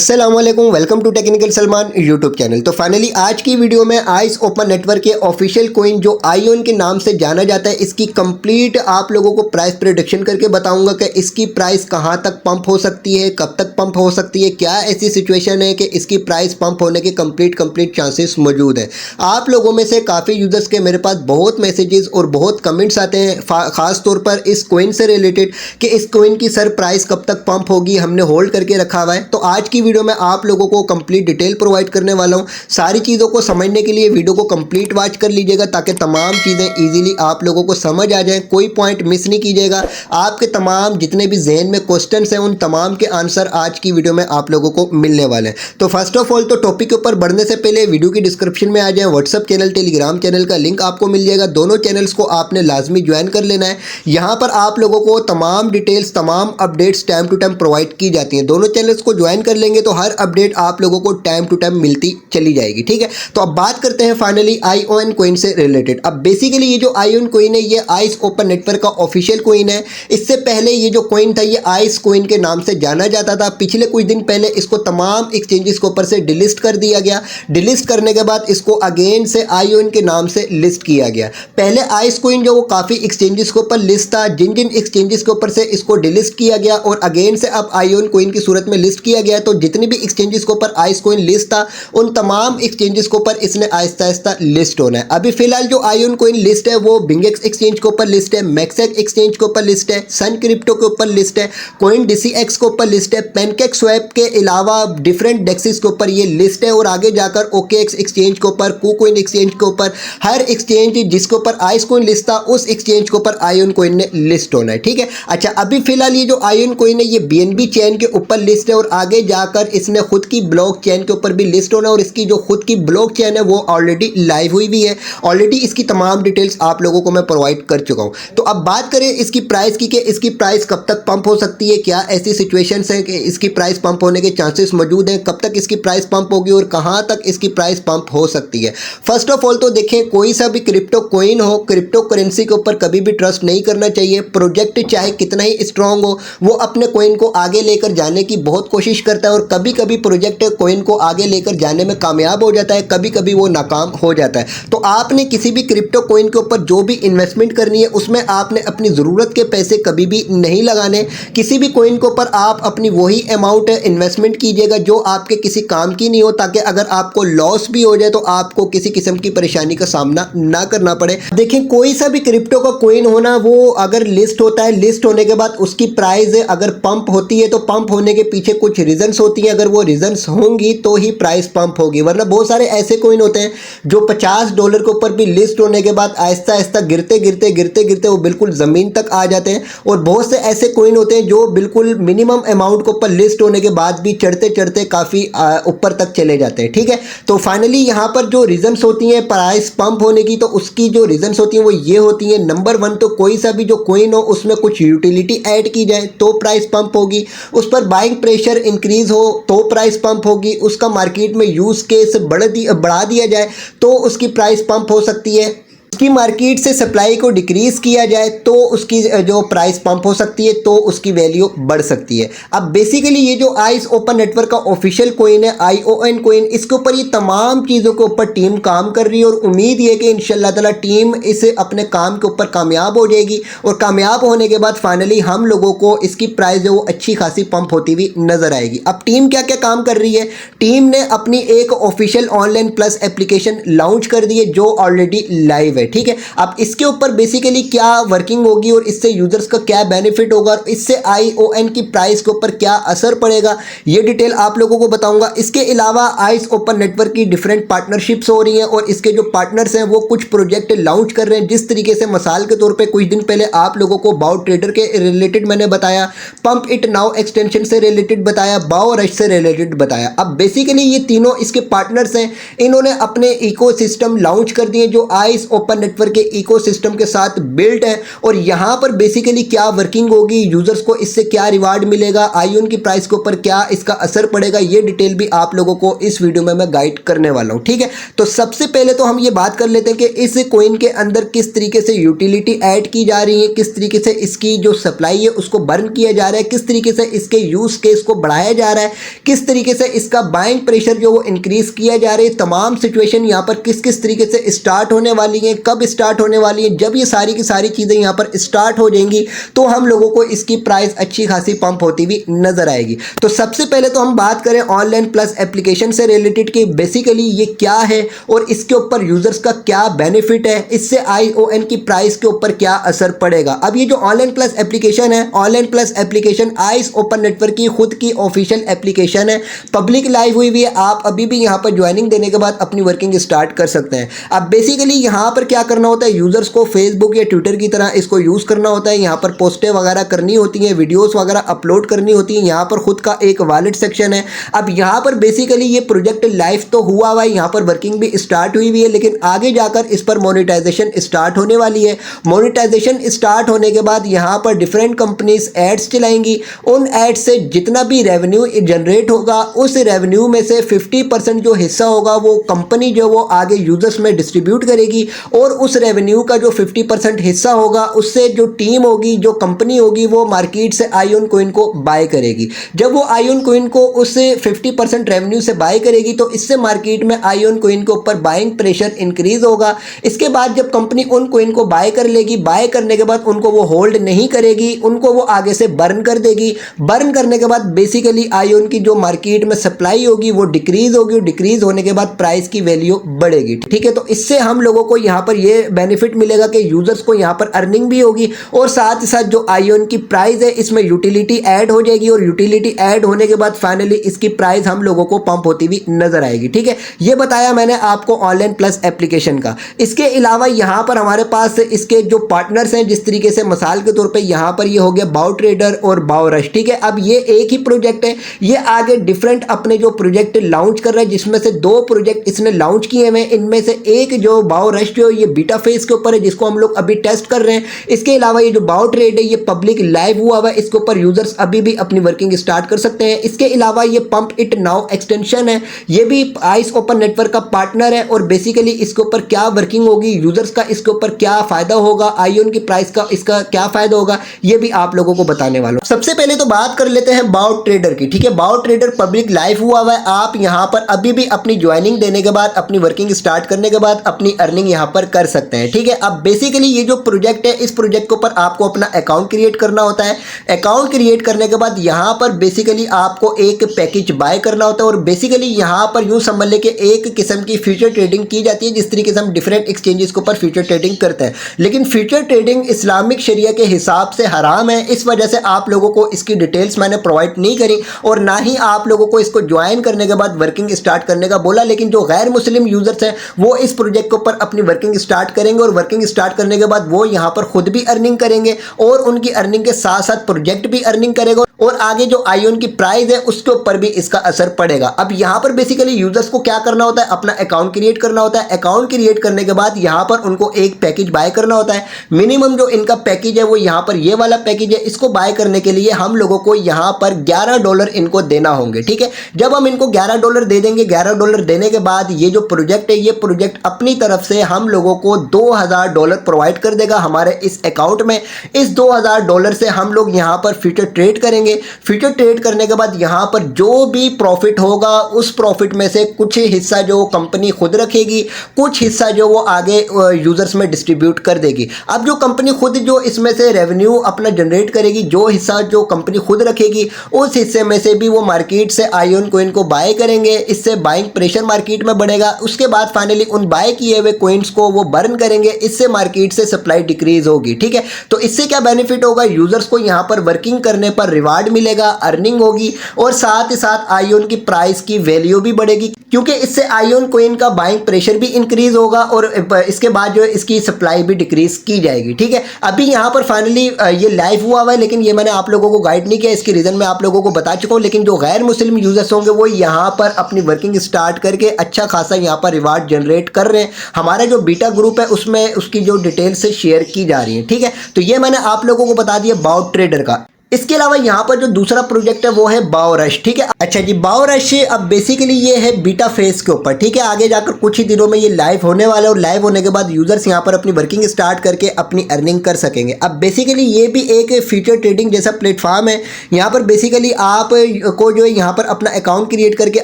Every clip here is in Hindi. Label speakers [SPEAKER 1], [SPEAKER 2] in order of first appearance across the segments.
[SPEAKER 1] अस्सलाम वालेकुम, welcome to technical Salman YouTube channel. तो फाइनली आज की वीडियो में आइस ओपन नेटवर्क के ऑफिशियल कोइन जो आईओन के नाम से जाना जाता है, इसकी कंप्लीट आप लोगों को प्राइस प्रेडिक्शन करके बताऊंगा कि इसकी प्राइस कहां तक पंप हो सकती है, कब तक पंप हो सकती है, क्या ऐसी सिचुएशन है कि इसकी प्राइस पंप होने के कंप्लीट चांसेस मौजूद है। आप लोगों में से काफ़ी यूजर्स के मेरे पास बहुत मैसेजेस और बहुत कमेंट्स आते हैं, खास तौर पर इस कोइन से रिलेटेड कि इस कोइन की सर प्राइस कब तक पंप होगी, हमने होल्ड करके रखा हुआ है। तो आज की वीडियो में आप लोगों को कंप्लीट डिटेल प्रोवाइड करने वाला हूं। सारी चीज़ों को समझने के लिए वीडियो को कंप्लीट वॉच कर लीजिएगा ताकि तमाम चीज़ें इजीली आप लोगों को समझ आ जाए, कोई पॉइंट मिस नहीं कीजिएगा। आपके तमाम जितने भी जहन में क्वेश्चंस हैं उन तमाम के आंसर आज की वीडियो में आप लोगों को मिलने वाले हैं। तो फर्स्ट ऑफ ऑल तो टॉपिक के ऊपर बढ़ने से पहले वीडियो की डिस्क्रिप्शन में आ जाए व्हाट्सअप चैनल, टेलीग्राम चैनल का लिंक आपको मिल जाएगा। दोनों चैनल्स को आपने लाजमी ज्वाइन कर लेना है। यहाँ पर आप लोगों को तमाम डिटेल्स, तमाम updates time to time provide की जाती हैं। दोनों चैनल्स को ज्वाइन कर लेंगे तो हर अपडेट आप लोगों को टाइम टू टाइम मिलती चली जाएगी, ठीक है। तो अब बात करते हैं फाइनली आईओएन कोइन से रिलेटेड। अब बेसिकली ये जो आईओएन कोइन है ये आइस ओपन नेटवर्क का ऑफिशियल कोइन है। इससे पहले ये जो कोइन था ये आइस कोइन के नाम से जाना जाता था। पिछले कुछ दिन पहले इसको तमाम एक्सचेंजेस के ऊपर से डिलिस्ट कर दिया गया। डिलिस्ट करने के बाद इसको अगेन से आईओएन के नाम से लिस्ट किया गया। पहले आइस कोइन जो वो काफ़ी एक्सचेंजेस के ऊपर लिस्ट था, जिन जिन एक्सचेंजेस के ऊपर से इसको डिलिस्ट किया गया और अगेन से अब आईओएन कोइन की सूरत में लिस्ट किया गया। तो जितनी भी एक्सचेंजेस के ऊपर आइस कोइन लिस्ट था उन तमाम एक्सचेंजेस के ऊपर इसने आहिस्ता आहिस्ता लिस्ट होना है। अभी फिलहाल जो आईओएन कोइन लिस्ट है वो बिंगेक्स एक्सचेंज के ऊपर लिस्ट है, मैक्सेक एक्सचेंज के ऊपर लिस्ट है, सन क्रिप्टो के ऊपर लिस्ट है, कोइन डीसीएक्स के ऊपर लिस्ट है, पैनकेक स्वैप के अलावा डिफरेंट डेक्सेस के ऊपर ये लिस्ट है और आगे जाकर ओकेएक्स एक्सचेंज के ऊपर, कुकोइन एक्सचेंज के ऊपर, हर एक्सचेंज जिसके ऊपर आइस कोइन लिस्ट था उस एक्सचेंज के ऊपर आईओएन कोइन ने लिस्ट होना है, ठीक है। अच्छा, अभी फिलहाल ये जो आईओएन कोइन है ये बीएनबी चेन के ऊपर लिस्ट है और आगे जाकर इसने खुद की ब्लॉक चेन के ऊपर भी लिस्ट होना है और इसकी जो खुद की ब्लॉक चेन है वो ऑलरेडी लाइव हुई भी है। ऑलरेडी इसकी तमाम डिटेल्स आप लोगों को मैं प्रोवाइड कर चुका हूं। तो अब बात करें इसकी प्राइस की कि इसकी प्राइस कब तक पंप हो सकती है, क्या ऐसी सिचुएशंस हैं कि इसकी प्राइस पंप होने के चांसेस मौजूद हैं, कब तक इसकी प्राइस पंप होगी और कहां तक इसकी प्राइस पंप हो सकती है। फर्स्ट ऑफ ऑल तो देखें, कोई सा भी क्रिप्टो कोइन हो, क्रिप्टो करेंसी के ऊपर कभी भी ट्रस्ट नहीं करना चाहिए। प्रोजेक्ट चाहे कितना ही स्ट्रांग हो, वो अपने कोइन को आगे लेकर जाने की बहुत कोशिश करता है और कभी कभी प्रोजेक्ट कोइन को आगे लेकर जाने में कामयाब हो जाता है, कभी कभी वो नाकाम हो जाता है। तो आपने किसी भी क्रिप्टो कोइन के ऊपर जो भी इन्वेस्टमेंट करनी है उसमें आपने अपनी ज़रूरत के पैसे कभी भी नहीं लगाने। किसी भी कोइन के ऊपर आप अपनी वही अमाउंट इन्वेस्टमेंट कीजिएगा जो आपके किसी काम की नहीं हो, ताकि अगर आपको लॉस भी हो जाए तो आपको किसी किस्म की परेशानी का सामना ना करना पड़े। देखें, कोई सा भी क्रिप्टो का कोइन होना वो अगर लिस्ट होता है, लिस्ट होने के बाद उसकी प्राइस अगर पंप होती है तो पंप होने के पीछे कुछ रीजंस होती हैं। अगर वो रीजंस होंगी तो ही प्राइस पंप होगी, वरना बहुत सारे ऐसे कोइन होते हैं जो $50 के ऊपर भी लिस्ट होने के बाद आहिस्ता आहिस्ता गिरते गिरते वो बिल्कुल ज़मीन तक आ जाते हैं। और बहुत से ऐसे कोइन होते हैं जो बिल्कुल मिनिमम अमाउंट के ऊपर लिस्ट होने के बाद भी चढ़ते चढ़ते काफ़ी ऊपर तक चले जाते हैं, ठीक है। तो फाइनली यहाँ पर जो रीजंस होती हैं प्राइस पंप होने की, तो उसकी जो रीजंस होती हैं वो ये होती हैं। नंबर 1 तो कोई सा भी जो कोइन हो उसमें कुछ यूटिलिटी ऐड की जाए तो प्राइस पंप होगी, उस पर बाइंग प्रेशर इंक्रीज हो तो प्राइस पंप होगी, उसका मार्केट में यूज केस बढ़ा दिया जाए तो उसकी प्राइस पंप हो सकती है, उसकी मार्केट से सप्लाई को डिक्रीज किया जाए तो उसकी जो प्राइस पंप हो सकती है, तो उसकी वैल्यू बढ़ सकती है। अब बेसिकली ये जो आइस ओपन नेटवर्क का ऑफिशियल कोइन है आईओएन कोइन, इसके ऊपर ये तमाम चीज़ों के ऊपर टीम काम कर रही है और उम्मीद ये कि इंशाल्लाह ताला टीम इस अपने काम के ऊपर कामयाब हो जाएगी और कामयाब होने के बाद फाइनली हम लोगों को इसकी प्राइस जो अच्छी खासी पंप होती हुई नजर आएगी। अब टीम क्या क्या काम कर रही है, टीम ने अपनी एक official online plus application launch कर दी है जो ऑलरेडी लाइव है, ठीक है। अब इसके ऊपर बेसिकली क्या वर्किंग होगी और इससे यूजर्स का क्या बेनिफिट होगा और इससे आईओएन की प्राइस के ऊपर क्या असर पड़ेगा, ये डिटेल आप लोगों को बताऊंगा। इसके अलावा आइस ओपन नेटवर्क की डिफरेंट पार्टनरशिप्स हो रही हैं और इसके जो पार्टनर्स हैं वो कुछ प्रोजेक्ट लॉन्च कर रहे हैं। जिस तरीके से मिसाल के तौर पे कुछ दिन पहले आप लोगों को बाओ ट्रेडर के रिलेटेड मैंने बताया, पंप इट नाउ एक्सटेंशन से रिलेटेड बताया, बाओ रश से रिलेटेड बताया। अब बेसिकली ये तीनों इसके पार्टनर्स हैं, इन्होंने अपने इकोसिस्टम लॉन्च कर दिए जो आइस ओपन नेटवर्क के इकोसिस्टम के साथ बिल्ट है और यहाँ पर बेसिकली क्या वर्किंग होगी, यूजर्स को इससे क्या रिवार्ड मिलेगा, आईओन की प्राइस के ऊपर क्या इसका असर पड़ेगा, ये डिटेल भी आप लोगों को इस वीडियो में मैं गाइड करने वाला हूँ। ठीक है, तो सबसे पहले तो हम ये बात कर लेते हैं कि इस कॉइन के अंदर किस तरीके से यूटिलिटी ऐड की जा रही है, किस तरीके से इसकी जो सप्लाई है उसको बर्न किया जा रहा है, किस तरीके से इसके यूज केस को बढ़ाया जा रहा है, किस तरीके से इसका बाइंग प्रेशर जो वो इंक्रीज किया जा रहा है, तमाम सिचुएशन यहाँ पर किस किस तरीके से स्टार्ट होने वाली है, कब स्टार्ट होने वाली है। जब ये सारी की सारी चीजें यहाँ पर स्टार्ट हो जाएंगी तो हम लोगों को इसकी प्राइस अच्छी खासी पंप होती हुई नजर आएगी। तो सबसे पहले तो हम बात करें ऑनलाइन प्लस एप्लीकेशन से रिलेटेड कि बेसिकली ये क्या है और इसके ऊपर यूजर्स का क्या बेनिफिट है, इससे आईओएन की प्राइस के ऊपर क्या असर पड़ेगा। अब ये जो ऑनलाइन प्लस एप्लीकेशन है, online plus application ice open network की खुद की ऑफिशियल एप्लीकेशन है, पब्लिक लाइव हुई हुई है। आप अभी भी यहाँ पर ज्वाइनिंग देने के बाद अपनी वर्किंग स्टार्ट कर सकते हैं। अब बेसिकली यहाँ पर क्या करना होता है, यूजर्स को फेसबुक या ट्विटर की तरह इसको यूज करना होता है। यहाँ पर पोस्टें वगैरह करनी होती हैं, वीडियोस वगैरह अपलोड करनी होती हैं। यहाँ पर खुद का एक वॉलेट सेक्शन है। अब यहाँ पर बेसिकली ये प्रोजेक्ट लाइव तो हुआ हुआ है, यहाँ पर वर्किंग भी स्टार्ट हुई हुई है, लेकिन आगे जाकर इस पर मोनेटाइजेशन स्टार्ट होने वाली है। मोनेटाइजेशन स्टार्ट होने के बाद यहाँ पर डिफरेंट कंपनीज एड्स चलाएंगी। उन एड्स से जितना भी रेवेन्यू जनरेट होगा उस रेवेन्यू में से 50% जो हिस्सा होगा वो कंपनी जो वो आगे यूजर्स में डिस्ट्रीब्यूट करेगी और उस रेवेन्यू का जो 50% हिस्सा होगा उससे जो टीम होगी, जो कंपनी होगी, वो मार्केट से आईओन कॉइन को बाय करेगी। जब वो आईओन कॉइन को उस 50% रेवेन्यू से बाय करेगी तो इससे मार्केट में आईओन कॉइन के ऊपर बाइंग प्रेशर इंक्रीज होगा। इसके बाद जब कंपनी उन कॉइन को बाय कर लेगी, बाय करने के बाद उनको वो होल्ड नहीं करेगी, उनको वो आगे से बर्न कर देगी। बर्न करने के बाद बेसिकली आईओन की जो मार्केट में सप्लाई होगी वो डिक्रीज होगी, डिक्रीज होने के बाद प्राइस की वैल्यू बढ़ेगी। ठीक है, तो इससे हम लोगों को यहाँ पर ये बेनिफिट मिलेगा कि यूजर्स को यहाँ पर अर्निंग भी होगी और साथ ही साथ जो आईओन की प्राइस है इसमें यूटिलिटी ऐड हो जाएगी और यूटिलिटी ऐड होने के बाद फाइनली इसकी प्राइस हम लोगों को पंप होती हुई नजर आएगी। ठीक है, ये बताया मैंने आपको ऑनलाइन प्लस एप्लीकेशन का। इसके अलावा यहाँ पर हमारे पास इसके जो पार्टनर्स हैं, जिस तरीके से मिसाल के तौर पे यहाँ पर ये हो गया बाउ ट्रेडर और बाउ रश। ठीक है, अब ये एक ही प्रोजेक्ट है, ये आगे डिफरेंट अपने जो प्रोजेक्ट लॉन्च कर रहा है, जिसमें से 2 प्रोजेक्ट इसने लॉन्च किए हुए हैं। इनमें से एक जो बाउ रश जो ये बीटा फेज के ऊपर है, जिसको हम लोग अभी टेस्ट कर रहे हैं। इसके अलावा ये जो बाउ ट्रेड है ये पब्लिक लाइव हुआ है, इसके ऊपर यूजर्स अभी भी अपनी वर्किंग स्टार्ट कर सकते हैं। इसके अलावा ये पंप इट नाउ एक्सटेंशन है, ये भी आइस ओपन नेटवर्क का पार्टनर है और बेसिकली इसके ऊपर क्या वर्किंग होगी, यूजर्स का इसके ऊपर क्या फायदा होगा, आईओन की प्राइस का इसका क्या फायदा होगा, ये भी आप लोगों को बताने वाला हूं। सबसे पहले तो बात कर लेते हैं बाउ ट्रेडर की। ठीक है, बाउ ट्रेडर पब्लिक लाइव हुआ है। आप यहां पर अभी भी अपनी ज्वाइनिंग देने के बाद, अपनी वर्किंग स्टार्ट करने के बाद अपनी अर्निंग यहां पर कर सकते हैं। ठीक है, अब बेसिकली ये जो प्रोजेक्ट है, इस प्रोजेक्ट के ऊपर आपको अपना अकाउंट क्रिएट करना होता है। अकाउंट क्रिएट करने के बाद यहां पर बेसिकली आपको एक पैकेज बाय करना होता है और बेसिकली यहां पर यूं समझ ले कि एक किस्म की फ्यूचर ट्रेडिंग की जाती है, जिस तरीके से हम डिफरेंट एक्सचेंजेस के ऊपर फ्यूचर ट्रेडिंग करते हैं। लेकिन फ्यूचर ट्रेडिंग इस्लामिक शरिया के हिसाब से हराम है, इस वजह से आप लोगों को इसकी डिटेल्स मैंने प्रोवाइड नहीं करी और ना ही आप लोगों को इसको ज्वाइन करने के बाद वर्किंग स्टार्ट करने का बोला। लेकिन जो गैर मुस्लिम यूजर्स हैं वो इस प्रोजेक्ट के ऊपर अपनी वर्किंग स्टार्ट करेंगे और वर्किंग स्टार्ट करने के बाद वो यहाँ पर खुद भी अर्निंग करेंगे और उनकी अर्निंग के साथ साथ प्रोजेक्ट भी अर्निंग करेगा और आगे जो आईओन की प्राइस है उसके ऊपर भी इसका असर पड़ेगा। अब यहाँ पर बेसिकली यूजर्स को क्या करना होता है, अपना अकाउंट क्रिएट करना होता है। अकाउंट क्रिएट करने के बाद यहाँ पर उनको एक पैकेज बाय करना होता है। मिनिमम जो इनका पैकेज है वो यहाँ पर ये वाला पैकेज है। इसको बाय करने के लिए हम लोगों को यहाँ पर $11 इनको देना होंगे। ठीक है, जब हम इनको $11 दे देंगे, $11 देने के बाद ये जो प्रोजेक्ट है, ये प्रोजेक्ट अपनी तरफ से हम लोगों को $2000 प्रोवाइड कर देगा हमारे इस अकाउंट में। इस $2000 से हम लोग यहाँ पर फ्यूचर ट्रेड करेंगे। फ्यूचर ट्रेड करने के बाद यहाँ पर जो भी प्रॉफिट होगा उस प्रॉफिट में से कुछ हिस्सा जो कंपनी खुद रखेगी, कुछ हिस्सा जो वो आगे यूजर्स में डिस्ट्रीब्यूट कर देगी। अब जो कंपनी खुद जो इसमें से रेवेन्यू अपना जनरेट करेगी, जो हिस्सा जो कंपनी खुद रखेगी, उस हिस्से में से भी वो मार्केट से आईओन कॉइन को बाय करेंगे। इससे बाइंग प्रेशर मार्केट में बढ़ेगा। उसके बाद फाइनली उन बाय किए हुए कॉइन्स को वो बर्न करेंगे। इससे मार्केट से सप्लाई डिक्रीज होगी। ठीक है, तो इससे क्या बेनिफिट होगा, यूजर्स को यहाँ पर वर्किंग करने पर रिवार्ड मिलेगा, अर्निंग होगी और साथ ही साथ आईओन की प्राइस की वैल्यू भी बढ़ेगी, क्योंकि इससे आईओन कॉइन का बाइंग प्रेशर भी इंक्रीज होगा और इसके बाद जो इसकी सप्लाई भी डिक्रीज की जाएगी। ठीक है, अभी यहाँ पर फाइनली ये लाइव हुआ है, लेकिन ये मैंने आप लोगों को गाइड नहीं किया, इसकी रीजन मैं आप लोगों को बता चुका हूँ। लेकिन जो गैर मुस्लिम यूजर्स होंगे वो यहाँ पर अपनी वर्किंग स्टार्ट करके अच्छा खासा यहाँ पर रिवार्ड जनरेट कर रहे हैं। हमारा जो बीटा बीटा ग्रुप है उसमें उसकी जो डिटेल्स शेयर की जा रही है। ठीक है, तो ये मैंने आप लोगों को बता दिया बाउ ट्रेडर का। इसके अलावा यहाँ पर जो दूसरा प्रोजेक्ट है वो है बाउ रश। ठीक है, अच्छा जी, बाउ रश अब बेसिकली ये है बीटा फेज के ऊपर। ठीक है, आगे जाकर कुछ ही दिनों में ये लाइव होने वाला है और लाइव होने के बाद यूजर्स यहाँ पर अपनी वर्किंग स्टार्ट करके अपनी अर्निंग कर सकेंगे। अब बेसिकली ये भी एक फ्यूचर ट्रेडिंग जैसा प्लेटफॉर्म है। यहाँ पर बेसिकली आप को जो है यहाँ पर अपना अकाउंट क्रिएट करके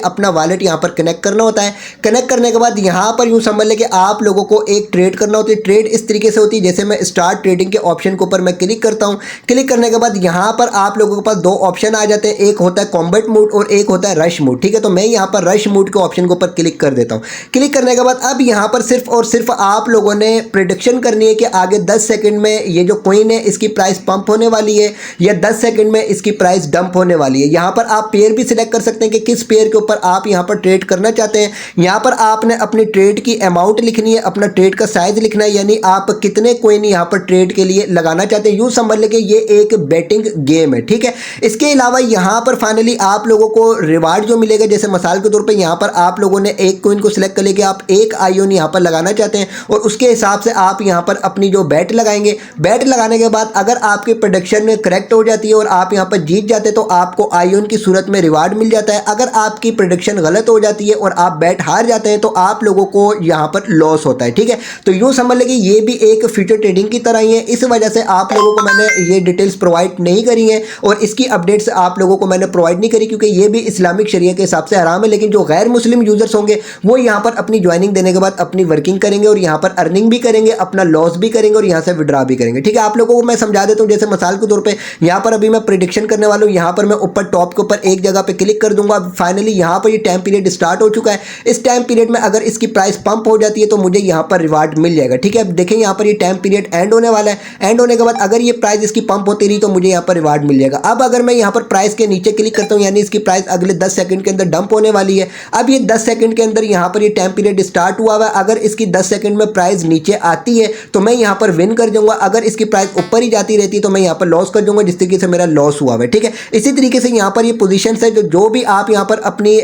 [SPEAKER 1] अपना वॉलेट यहाँ पर कनेक्ट करना होता है। कनेक्ट करने के बाद यहाँ पर यूँ समझ लें कि आप लोगों को एक ट्रेड करना होती है। ट्रेड इस तरीके से होती है, जैसे मैं स्टार्ट ट्रेडिंग के ऑप्शन के ऊपर मैं क्लिक करता हूँ। क्लिक करने के बाद यहाँ पर आप लोगों के पास दो ऑप्शन आ जाते हैं, एक होता है कॉम्बैट मोड और एक होता है रश मोड। ठीक है, तो मैं यहाँ पर रश मोड के ऑप्शन के ऊपर क्लिक कर देता हूँ। क्लिक करने के बाद अब यहाँ पर सिर्फ और सिर्फ आप लोगों ने प्रेडिक्शन करनी है कि आगे 10 सेकंड में ये जो कॉइन है इसकी प्राइस पंप होने वाली है या 10 सेकंड में इसकी प्राइस डंप होने वाली है। यहाँ पर आप पेयर भी सिलेक्ट कर सकते हैं कि किस पेयर के ऊपर आप यहाँ पर ट्रेड करना चाहते हैं। यहाँ पर आपने अपनी ट्रेड की अमाउंट लिखनी है, अपना ट्रेड का साइज लिखना है, यानी आप कितने कॉइन यहाँ पर ट्रेड के लिए लगाना चाहते हैं। यूँ समझ लें कि ये एक बेटिंग गेम है। ठीक है, इसके अलावा यहाँ पर फाइनली आप लोगों को रिवार्ड जो मिलेगा, जैसे मिसाल के तौर पे यहाँ पर आप लोगों ने एक कॉइन को सिलेक्ट कर लिया कि आप एक आईओन यहाँ पर लगाना चाहते हैं और उसके हिसाब से आप यहाँ पर अपनी जो बैट लगाएंगे। बैट लगाने के बाद अगर आपकी प्रेडिक्शन में करेक्ट हो जाती है और आप यहाँ पर जीत जाते हैं तो आपको आईओन की सूरत में रिवार्ड मिल जाता है। अगर आपकी प्रेडिक्शन गलत हो जाती है और आप बैट हार जाते हैं तो आप लोगों को यहाँ पर लॉस होता है। ठीक है, तो यूँ समझ लें कि ये भी एक फ्यूचर ट्रेडिंग की तरह ही है। इस वजह से आप लोगों को मैंने ये डिटेल्स प्रोवाइड नहीं करी है और इसकी अपडेट्स आप लोगों को मैंने प्रोवाइड नहीं करी क्योंकि ये भी इस्लामिक शरिया के हिसाब से हराम है। लेकिन जो गैर मुस्लिम यूजर्स होंगे वो यहाँ पर अपनी ज्वाइनिंग देने के बाद अपनी वर्किंग करेंगे और यहाँ पर अर्निंग भी करेंगे, अपना लॉस भी करेंगे और यहाँ से विड्रॉ भी करेंगे। ठीक है, आप लोगों को मैं समझा देता हूँ। जैसे मिसाल के तौर पे यहाँ पर अभी मैं प्रेडिक्शन करने वाला हूँ। यहाँ पर मैं ऊपर टॉप के ऊपर एक जगह पे क्लिक कर दूंगा। फाइनली यहाँ पर ये टाइम पीरियड स्टार्ट हो चुका है। इस टाइम पीरियड में अगर इसकी प्राइस पंप हो जाती है तो मुझे यहाँ पर रिवार्ड मिल जाएगा। ठीक है, अब देखें यहाँ पर ये टाइम पीरियड एंड होने वाला है। एंड होने के बाद अगर ये प्राइस इसकी पंप होती रही तो मुझे यहाँ पर रिवार्ड मिल जाएगा। अब अगर मैं यहाँ पर प्राइस के नीचे क्लिक करता हूं, यानी इसकी प्राइस अगले 10 सेकंड के अंदर डंप होने वाली है। अब ये 10 सेकंड के अंदर यहाँ पर ये टाइम पीरियड स्टार्ट हुआ है। अगर इसकी 10 सेकंड में प्राइस नीचे आती है तो मैं यहाँ पर विन कर जाऊंगा। अगर इसकी प्राइस ऊपर ही जाती रहती है तो मैं यहाँ पर लॉस कर जाऊंगा, जिस तरीके से मेरा लॉस हुआ है। ठीक है, इसी तरीके से यहाँ पर ये पोजीशन है जो भी आप यहाँ पर अपनी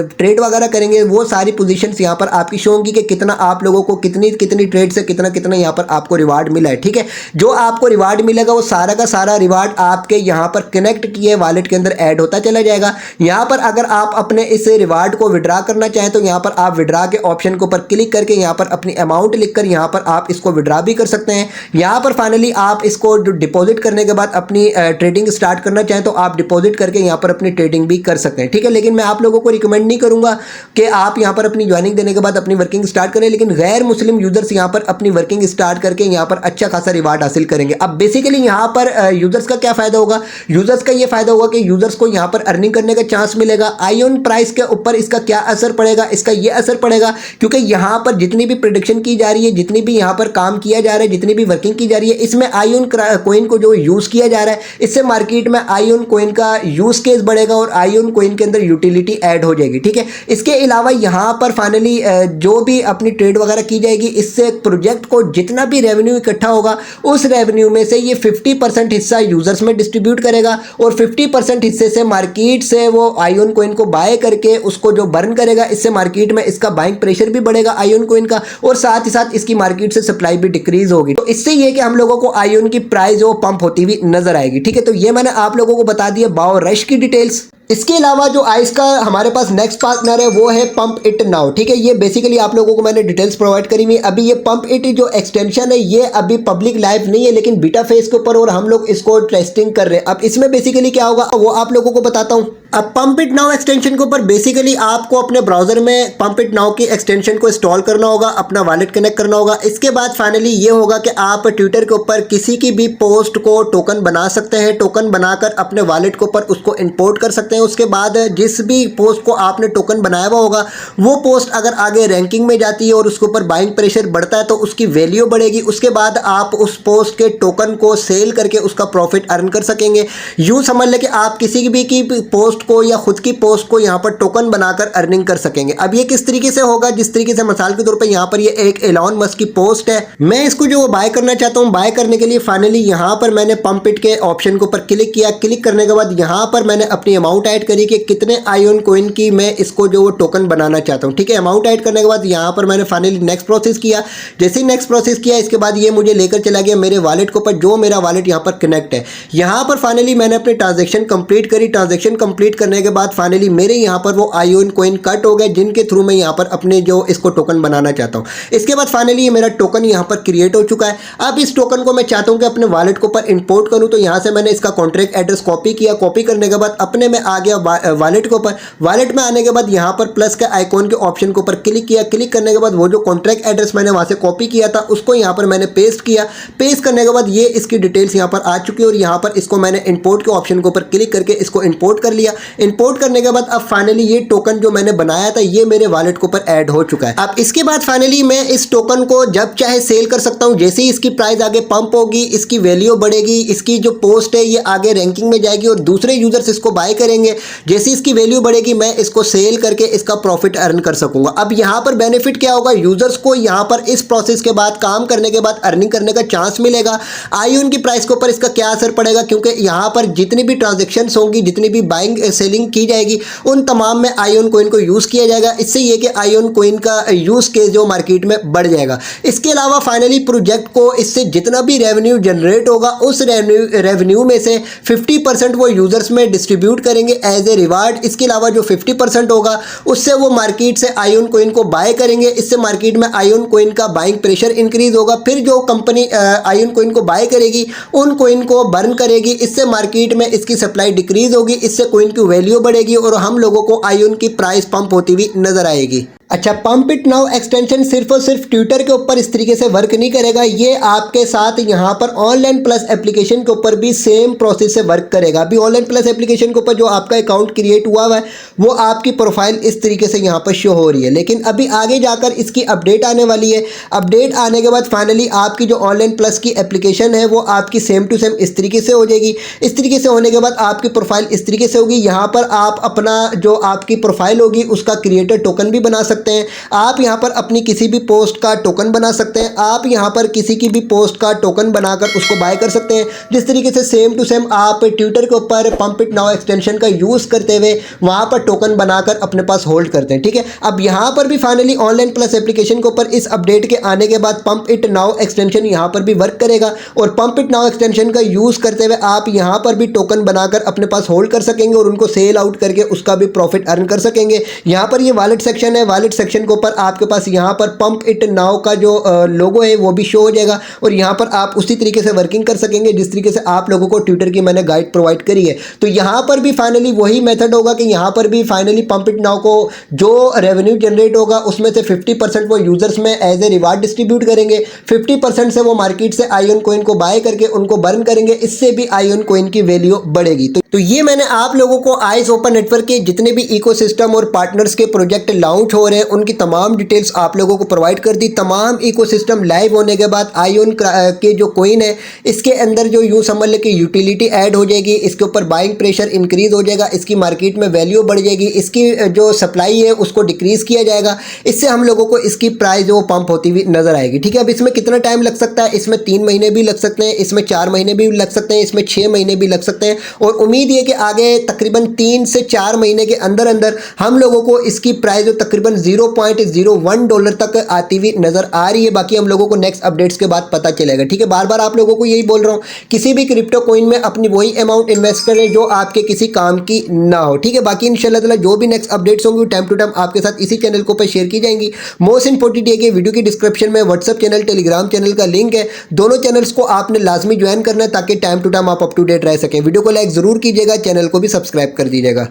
[SPEAKER 1] ट्रेड वगैरह करेंगे वो सारी पोजीशन यहाँ पर आपकी शो होंगी कि कितना आप लोगों को कितनी कितनी ट्रेड से कितना कितना यहाँ पर आपको रिवार्ड मिला है। ठीक है, जो आपको रिवार्ड मिलेगा वो सारा का सारा रिवार्ड आपके यहाँ पर कनेक्ट किए वॉलेट के अंदर ऐड होता चला जाएगा। यहाँ पर अगर आप अपने इस रिवार्ड को विड्रा करना चाहें तो यहाँ पर आप विड्रा के ऑप्शन के ऊपर क्लिक करके यहाँ पर अपनी अमाउंट लिखकर यहाँ पर आप इसको विड्रा भी कर सकते हैं। यहाँ पर फाइनली आप इसको डिपॉजिट करने के बाद अपनी ट्रेडिंग स्टार्ट करना चाहें तो आप डिपॉजिट करके यहाँ पर अपनी ट्रेडिंग भी कर सकते हैं। ठीक है, लेकिन मैं आप लोगों को रिकमेंड नहीं करूंगा कि आप यहाँ पर अपनी ज्वाइनिंग देने के बाद अपनी वर्किंग स्टार्ट करें, लेकिन गैर मुस्लिम यूजर्स यहाँ पर अपनी वर्किंग स्टार्ट करके यहाँ पर अच्छा खासा रिवार्ड हासिल करेंगे। अब बेसिकली यहाँ पर यूजर्स का क्या फायदा होगा? यूजर्स का ये फायदा होगा कि यूजर्स को यहाँ पर अर्निंग करने का चांस मिलेगा। आईओन प्राइस के ऊपर इसका क्या असर पड़ेगा? इसका ये असर पड़ेगा क्योंकि यहाँ पर जितनी भी प्रेडिक्शन की जा रही है, जितनी भी यहाँ पर काम किया जा रहा है, जितनी भी वर्किंग की जा रही है, इसमें आईओन कॉइन को जो यूज किया जा रहा है, इससे मार्केट में आईओन कॉइन का यूज केस बढ़ेगा और आईओन कॉइन के अंदर यूटिलिटी ऐड हो जाएगी। ठीक है, इसके अलावा यहाँ पर फाइनली जो भी अपनी ट्रेड वगैरह की जाएगी, इससे प्रोजेक्ट को जितना भी रेवेन्यू इकट्ठा होगा उस रेवेन्यू में से ये 50% हिस्सा यूजर्स में डिस्ट्रीब्यूट करेगा और 50% हिस्से से मार्केट से वो आईओन कॉइन को बाय करके उसको जो बर्न करेगा, इससे मार्केट में इसका बाइंग प्रेशर भी बढ़ेगा आईओन कॉइन का और साथ ही साथ इसकी मार्केट से सप्लाई भी डिक्रीज होगी। तो इससे ये कि हम लोगों को आईओन की प्राइस वो पंप होती हुई नजर आएगी। ठीक है, तो ये मैंने आप लोगों को बता दिया बाओ रश की डिटेल्स। इसके अलावा जो आइस का हमारे पास नेक्स्ट पार्टनर है वो है पंप इट नाउ। ठीक है, ये बेसिकली आप लोगों को मैंने डिटेल्स प्रोवाइड करी हुई। अभी ये पंप इट जो एक्सटेंशन है ये अभी पब्लिक लाइव नहीं है, लेकिन बीटा फेज के ऊपर और हम लोग इसको टेस्टिंग कर रहे हैं। अब इसमें बेसिकली क्या होगा वो आप लोगों को बताता हूँ। अब पंप इट नाउ एक्सटेंशन के ऊपर बेसिकली आपको अपने ब्राउजर में पंप इट नाउ की एक्सटेंशन को इंस्टॉल करना होगा, अपना वॉलेट कनेक्ट करना होगा। इसके बाद फाइनली ये होगा कि आप ट्विटर के ऊपर किसी की भी पोस्ट को टोकन बना सकते हैं। टोकन बनाकर अपने वॉलेट के ऊपर उसको इंपोर्ट कर सकते हैं। उसके बाद जिस भी पोस्ट को आपने टोकन बनाया हुआ होगा वो पोस्ट अगर आगे रैंकिंग में जाती है और उसके ऊपर बाइंग प्रेशर बढ़ता है तो उसकी वैल्यू बढ़ेगी। उसके बाद आप उस पोस्ट के टोकन को सेल करके उसका प्रॉफिट अर्न कर सकेंगे। यूँ समझ लें कि आप किसी भी की पोस्ट पोस्ट को या खुद की पोस्ट को यहाँ पर टोकन बनाकर अर्निंग कर सकेंगे। अब ये किस तरीके से होगा, जिस तरीके से मिसाल के तौर पर यहाँ पर ये एक एलॉन मस्क की पोस्ट है, मैं इसको जो बाय करना चाहता हूँ, बाय करने के लिए फाइनली यहाँ पर मैंने पंप इट के ऑप्शन के ऊपर क्लिक किया। क्लिक करने के बाद यहाँ पर मैंने अपनी अमाउंट ऐड करी कि कितने आयोन कोइन की मैं इसको जो टोकन बनाना चाहता हूँ। ठीक है, अमाउंट ऐड करने के बाद यहाँ पर मैंने फाइनली नेक्स्ट प्रोसेस किया। जैसे ही नेक्स्ट प्रोसेस किया इसके बाद ये मुझे लेकर चला गया मेरे वॉलेट के ऊपर, जो मेरा वॉलेट यहाँ पर कनेक्ट है। यहाँ पर फाइनली मैंने अपनी ट्रांजेक्शन कंप्लीट करी। ट्रांजेक्शन कंप्लीट करने के बाद फाइनली मेरे यहाँ पर वो आयोन कोइन कट हो गए, जिनके थ्रू मैं यहाँ पर अपने जो इसको टोकन बनाना चाहता हूँ। इसके बाद फाइनली ये मेरा टोकन यहाँ पर क्रिएट हो चुका है। अब इस टोकन को मैं चाहता हूँ कि अपने वॉलेट के ऊपर इंपोर्ट करूँ, तो यहाँ से मैंने इसका कॉन्ट्रैक्ट एड्रेस कॉपी किया। कॉपी करने के बाद अपने में आ गया वॉलेट के ऊपर। वॉलेट में आने के बाद यहाँ पर प्लस के आइकॉन के ऑप्शन के ऊपर क्लिक किया। क्लिक करने के बाद वो जो कॉन्ट्रैक्ट एड्रेस मैंने वहाँ से कॉपी किया था उसको यहाँ पर मैंने पेस्ट किया। पेस्ट करने के बाद ये इसकी डिटेल्स यहाँ पर आ चुकी है और यहाँ पर इसको मैंने इंपोर्ट के ऑप्शन के ऊपर क्लिक करके इसको इंपोर्ट कर लिया। इंपोर्ट करने के बाद अब फाइनली ये टोकन जो मैंने बनाया था ये मेरे वॉलेट के ऊपर ऐड हो चुका है। अब इसके बाद फाइनली मैं इस टोकन को जब चाहे सेल कर सकता हूँ। जैसे ही इसकी प्राइस आगे पंप होगी, इसकी वैल्यू बढ़ेगी, इसकी जो पोस्ट है ये आगे रैंकिंग में जाएगी और दूसरे यूजर्स इसको बाय करेंगे। जैसे इसकी वैल्यू बढ़ेगी मैं इसको सेल करके इसका प्रॉफिट अर्न कर सकूंगा। अब यहाँ पर बेनिफिट क्या होगा, यूजर्स को यहाँ पर इस प्रोसेस के बाद, काम करने के बाद अर्निंग करने का चांस मिलेगा। आयोन की प्राइस के ऊपर इसका क्या असर पड़ेगा, क्योंकि यहाँ पर जितनी भी ट्रांजेक्शन्स होंगी, जितनी भी बाइंग सेलिंग की जाएगी, उन तमाम में आयोन कोइन को यूज़ किया जाएगा। इससे ये कि आयोन कोइन का यूज़ केस जो मार्केट में बढ़ जाएगा। इसके अलावा फाइनली प्रोजेक्ट को इससे जितना भी रेवेन्यू जनरेट होगा उस रेवेन्यू में से 50% वो यूजर्स में डिस्ट्रीब्यूट करेंगे एज ए रिवार्ड। इसके अलावा जो 50% होगा उससे वो मार्केट से आयोन कोइन को बाय करेंगे। इससे मार्केट में आयोन कोइन का बाइंग प्रेशर इंक्रीज होगा। फिर जो कंपनी आयोन कोइन को बाय करेगी उन कोइन को बर्न करेगी। इससे मार्केट में इसकी सप्लाई डिक्रीज होगी, इससे कोइन की वैल्यू बढ़ेगी और हम लोगों को आयोन की प्राइस पंप होती हुई नजर आएगी। अच्छा, पंप इट नाउ एक्सटेंशन सिर्फ और सिर्फ ट्विटर के ऊपर इस तरीके से वर्क नहीं करेगा, ये आपके साथ यहाँ पर ऑनलाइन प्लस एप्लीकेशन के ऊपर भी सेम प्रोसेस से वर्क करेगा। अभी ऑनलाइन प्लस एप्लीकेशन के ऊपर जो आपका अकाउंट क्रिएट हुआ है वो आपकी प्रोफाइल इस तरीके से यहाँ पर शो हो रही है, लेकिन अभी आगे जाकर इसकी अपडेट आने वाली है। अपडेट आने के बाद फाइनली आपकी जो ऑनलाइन प्लस की एप्लीकेशन है वो आपकी सेम टू सेम इस तरीके से हो जाएगी। इस तरीके से होने के बाद आपकी प्रोफाइल इस तरीके से होगी। यहाँ पर आप अपना जो आपकी प्रोफाइल होगी उसका क्रिएटर टोकन भी बना सकते हैं। आप यहां पर अपनी किसी भी पोस्ट का टोकन बना सकते हैं। आप यहां पर किसी की भी पोस्ट का टोकन बनाकर उसको बाय कर सकते हैं। जिस तरीके से सेम टू सेम आप ट्विटर के ऊपर पंप इट नाउ एक्सटेंशन का यूज करते हुए वहां पर टोकन बनाकर अपने पास होल्ड करते हैं। ठीक है, अब यहां पर भी फाइनली ऑनलाइन प्लस एप्लीकेशन के ऊपर इस अपडेट के आने के बाद पंप इट नाउ एक्सटेंशन यहां पर भी वर्क करेगा और पंप इट नाउ एक्सटेंशन का यूज करते हुए आप यहां पर भी टोकन बनाकर अपने पास होल्ड कर सकेंगे और उनको सेल आउट करके उसका भी प्रॉफिट अर्न कर सकेंगे। यहां पर ये वॉलेट सेक्शन है, वॉलेट सेक्शन के ऊपर आपके पास यहाँ पर पंप इट नाउ का जो लोगो है वो भी शो हो जाएगा और यहाँ पर आप उसी तरीके से वर्किंग कर सकेंगे जिस तरीके से आप लोगों को ट्विटर की मैंने गाइड प्रोवाइड करी है। तो यहाँ पर भी फाइनली वही मेथड होगा कि यहाँ पर भी फाइनली पंप इट नाउ को जो रेवेन्यू जनरेट होगा उसमें से 50% वो यूजर्स में एज ए रिवार्ड डिस्ट्रीब्यूट करेंगे, 50% से वो मार्केट से आयोन कोइन को बाय करके उनको बर्न करेंगे। इससे भी आयोन कोइन की वैल्यू बढ़ेगी। तो ये मैंने आप लोगों को आइस ओपन नेटवर्क के जितने भी इकोसिस्टम और पार्टनर्स के प्रोजेक्ट लॉन्च हो रहे हैं उनकी तमाम डिटेल्स आप लोगों को प्रोवाइड कर दी। तमाम इकोसिस्टम लाइव होने के बाद आयोन के जो कोइन है इसके अंदर जो यूँ समझ ले कि यूटिलिटी ऐड हो जाएगी, इसके ऊपर बाइंग प्रेशर इंक्रीज हो जाएगा, इसकी मार्केट में वैल्यू बढ़ जाएगी, इसकी जो सप्लाई है उसको डिक्रीज किया जाएगा। इससे हम लोगों को इसकी प्राइस जो पंप होती हुई नजर आएगी। ठीक है, अब इसमें कितना टाइम लग सकता है, इसमें 3 महीने भी लग सकते हैं, इसमें 4 महीने भी लग सकते हैं, इसमें 6 महीने भी लग सकते हैं और उम्मीद है कि आगे तकरीबन 3 से 4 महीने के अंदर अंदर हम लोगों को इसकी प्राइस जो तकरीबन $0.01 तक आती हुई नजर आ रही है। बाकी हम लोगों को नेक्स्ट अपडेट्स के बाद पता चलेगा। ठीक है, बार बार आप लोगों को यही बोल रहा हूँ, किसी भी क्रिप्टो कॉइन में अपनी वही अमाउंट इन्वेस्ट करें जो आपके किसी काम की ना हो। ठीक है, बाकी इंशाल्लाह ताला जो भी नेक्स्ट अपडेट्स होंगी टाइम टू टाइम आपके साथ इसी चैनल को पर शेयर की जाएंगी। मोस्ट इंपोर्टेंट है कि वीडियो की डिस्क्रिप्शन में व्हाट्सएप चैनल, टेलीग्राम चैनल का लिंक है। दोनों चैनल्स को आपने लाजमी ज्वाइन करना है ताकि टाइम टू टाइम आप अप टू डेट रह सकें। वीडियो को लाइक जरूर कीजिएगा, चैनल को भी सब्सक्राइब कर दीजिएगा।